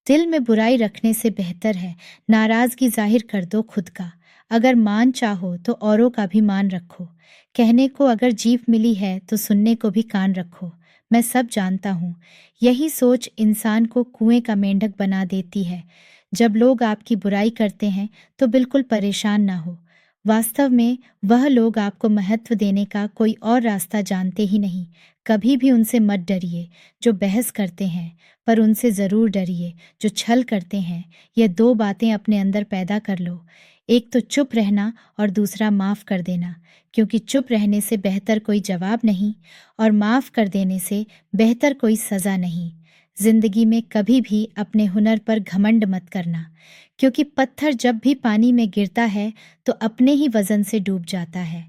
दिल में बुराई रखने से बेहतर है नाराजगी जाहिर कर दो खुद का। अगर मान चाहो तो औरों का भी मान रखो। कहने को अगर जीभ मिली है तो सुनने को भी कान रखो। मैं सब जानता हूँ। यही सोच इंसान को कुएं का मेंढक बना देती है। जब लोग आपकी बुराई करते हैं तो बिल्कुल परेशान ना हो। वास्तव में वह लोग आपको महत्व देने का कोई और रास्ता जानते ही नहीं। कभी भी उनसे मत डरिए जो बहस करते हैं, पर उनसे ज़रूर डरिए जो छल करते हैं। ये दो बातें अपने अंदर पैदा कर लो। एक तो चुप रहना और दूसरा माफ़ कर देना, क्योंकि चुप रहने से बेहतर कोई जवाब नहीं और माफ़ कर देने से बेहतर कोई सज़ा नहीं। जिंदगी में कभी भी अपने हुनर पर घमंड मत करना, क्योंकि पत्थर जब भी पानी में गिरता है तो अपने ही वजन से डूब जाता है।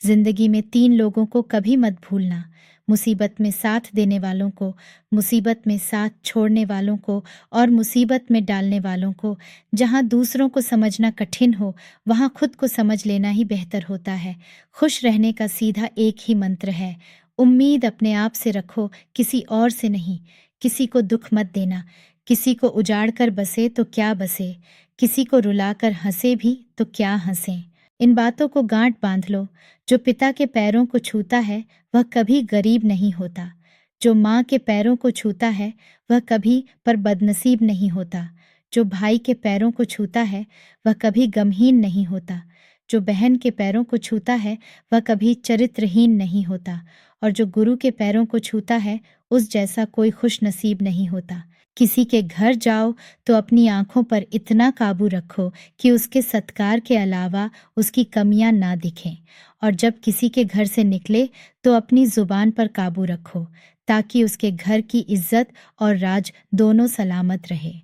जिंदगी में तीन लोगों को कभी मत भूलना, मुसीबत में साथ देने वालों को, मुसीबत में साथ छोड़ने वालों को और मुसीबत में डालने वालों को। जहाँ दूसरों को समझना कठिन हो वहाँ खुद को समझ लेना ही बेहतर होता है। खुश रहने का सीधा एक ही मंत्र है, उम्मीद अपने आप से रखो, किसी और से नहीं। किसी को दुख मत देना। किसी को उजाड़ कर बसे तो क्या बसे, किसी को रुलाकर हंसे भी तो क्या हंसे। इन बातों को गांठ बांध लो। जो पिता के पैरों को छूता है वह कभी गरीब नहीं होता। जो माँ के पैरों को छूता है वह कभी पर बदनसीब नहीं होता। जो भाई के पैरों को छूता है वह कभी गमहीन नहीं होता। जो बहन के पैरों को छूता है वह कभी चरित्रहीन नहीं होता। और जो गुरु के पैरों को छूता है उस जैसा कोई खुश नसीब नहीं होता। किसी के घर जाओ तो अपनी आंखों पर इतना काबू रखो कि उसके सत्कार के अलावा उसकी कमियां ना दिखें। और जब किसी के घर से निकले तो अपनी जुबान पर काबू रखो, ताकि उसके घर की इज्जत और राज दोनों सलामत रहे।